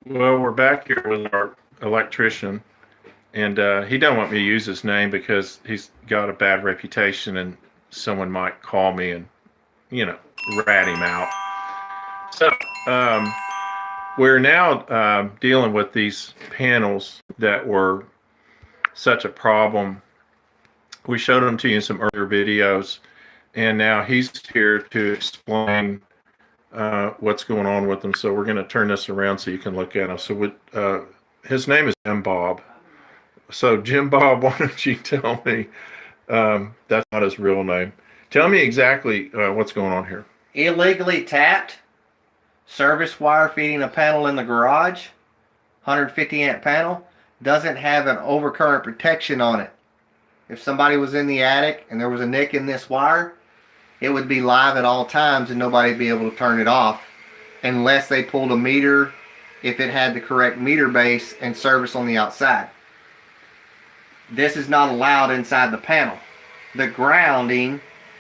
Well, we're back here with our electrician, and he don't want me to use his name because he's got a bad reputation, and someone might call me and you know rat him out. So um, we're now dealing with these panels that were such a problem. We showed them to you in some earlier videos, and now he's here to explain what's going on with them. So we're going to turn this around so you can look at him. His name is Jim Bob. So Jim Bob, why don't you tell me? That's not his real name. Tell me exactly what's going on here. Illegally tapped service wire feeding a panel in the garage, 150 amp panel, doesn't have an overcurrent protection on it. If somebody was in the attic and there was a nick in this wire, it would be live at all times and nobody would be able to turn it off unless they pulled a meter, if it had the correct meter base and service on the outside. This is not allowed inside the panel. The grounding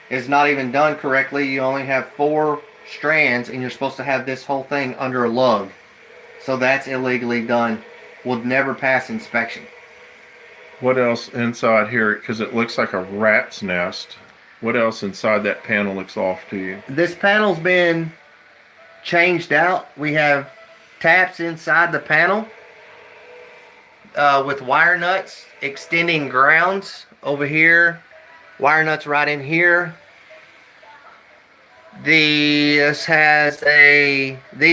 is not even done correctly. You only have 4 strands and you're supposed to have this whole thing under a lug. So that's illegally done. Will never pass inspection. What else inside here? Because it looks like a rat's nest. What else inside that panel looks off to you? This panel's been changed out. We have taps inside the panel with wire nuts extending grounds over here. Wire nuts right in here. These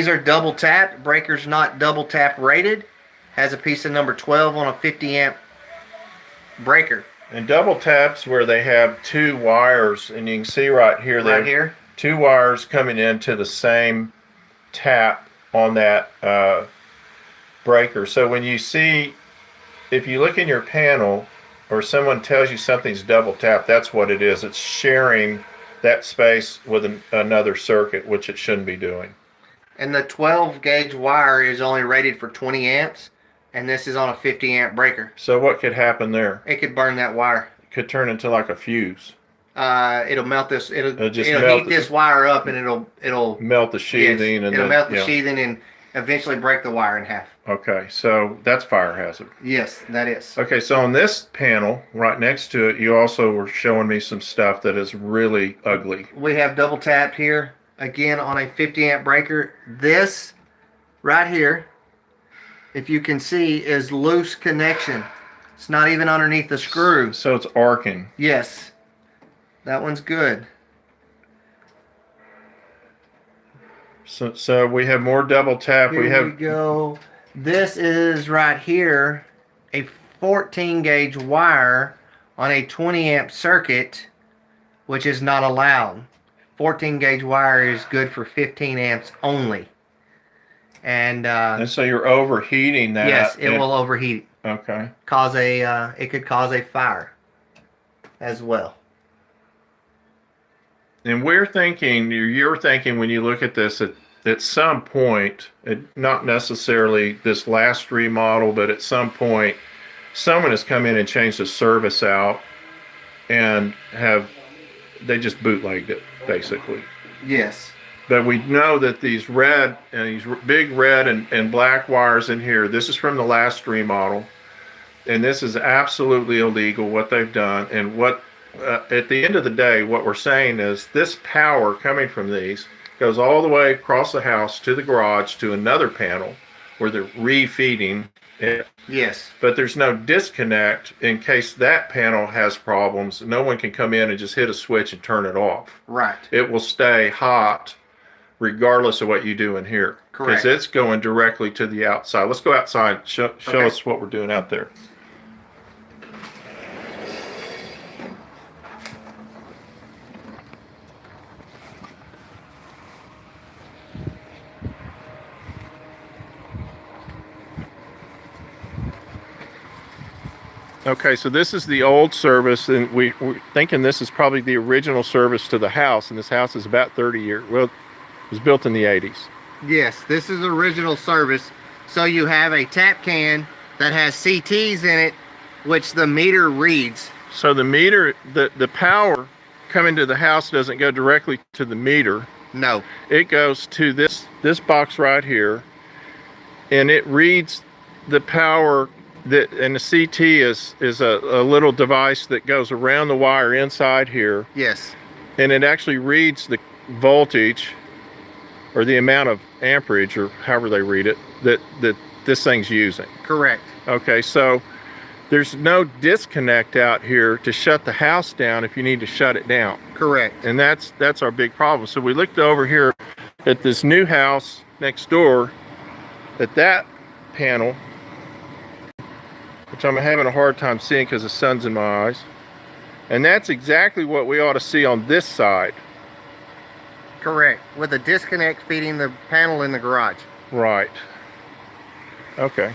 are double tapped. Breaker's not double tap rated. Has a piece of number 12 on a 50 amp breaker. And double taps where they have 2 wires, and you can see right here, right here, 2 wires coming into the same tap on that breaker. So when you see, if you look in your panel or someone tells you something's double tapped, that's what it is. It's sharing that space with another circuit, which it shouldn't be doing. And the 12 gauge wire is only rated for 20 amps, and this is on a 50 amp breaker. So what could happen there? It could burn that wire. It could turn into like a fuse. It'll melt this. It'll heat this wire up, and it'll melt the sheathing. Yes, and it'll melt the sheathing and eventually break the wire in half. Okay, so that's fire hazard. Yes, that is. Okay, so on this panel, right next to it, you also were showing me some stuff that is really ugly. We have double tapped here, again on a 50 amp breaker. This right here, if you can see, is loose connection. It's not even underneath the screw. So it's arcing. Yes, that one's good. So we have more double tap. Here we go. This is right here a 14 gauge wire on a 20 amp circuit, which is not allowed. 14 gauge wire is good for 15 amps only. And so you're overheating that. Yes, it will overheat. Okay. It could cause a fire as well. And you're thinking when you look at this at some point, not necessarily this last remodel, but at some point, someone has come in and changed the service out, and they just bootlegged it basically. Yes. But we know that these big red and black wires in here, this is from the last remodel, and this is absolutely illegal what they've done. And what at the end of the day, what we're saying is this power coming from these goes all the way across the house to the garage to another panel where they're refeeding it. Yes. But there's no disconnect in case that panel has problems. No one can come in and just hit a switch and turn it off. Right. It will stay hot regardless of what you do in here. Correct. Because it's going directly to the outside. Let's go outside. Show us what we're doing out there. Okay, so this is the old service, and we're thinking this is probably the original service to the house, and this house is about 30 years. Well, it was built in the 80s. Yes, this is original service. So you have a tap can that has CTs in it, which the meter reads. So the meter, the power coming to the house doesn't go directly to the meter. No. It goes to this box right here, and it reads the power that, and the CT is a little device that goes around the wire inside here, Yes. and it actually reads the voltage or the amount of amperage, or however they read it, that this thing's using. Correct. Okay, so there's no disconnect out here to shut the house down if you need to shut it down. Correct. And that's our big problem. So we looked over here at this new house next door, at that panel, which I'm having a hard time seeing because the sun's in my eyes. And that's exactly what we ought to see on this side. Correct. With a disconnect feeding the panel in the garage. Right. Okay.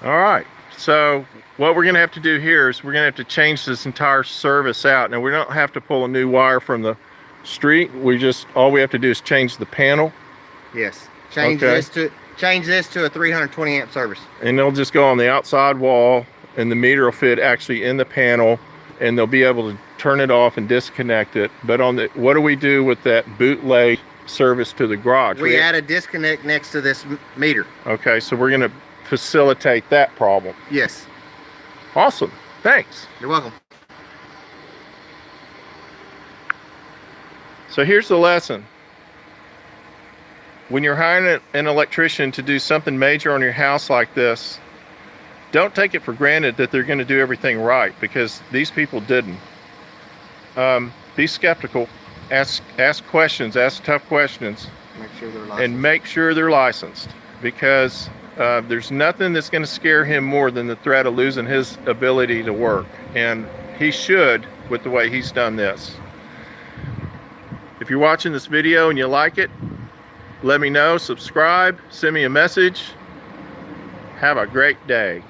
All right. So what we're going to have to do here is we're going to have to change this entire service out. Now, we don't have to pull a new wire from the street. All we have to do is change the panel. Yes. Change this to a 320 amp service. And they'll just go on the outside wall, and the meter will fit actually in the panel, and they'll be able to turn it off and disconnect it. But what do we do with that bootleg service to the garage? We add a disconnect next to this meter. Okay, so we're going to facilitate that problem. Yes. Awesome. Thanks. You're welcome. So here's the lesson. When you're hiring an electrician to do something major on your house like this, don't take it for granted that they're going to do everything right, because these people didn't. Be skeptical. Ask questions. Ask tough questions. Make sure they're licensed. And make sure they're licensed, because there's nothing that's going to scare him more than the threat of losing his ability to work. And he should, with the way he's done this. If you're watching this video and you like it, let me know. Subscribe. Send me a message. Have a great day.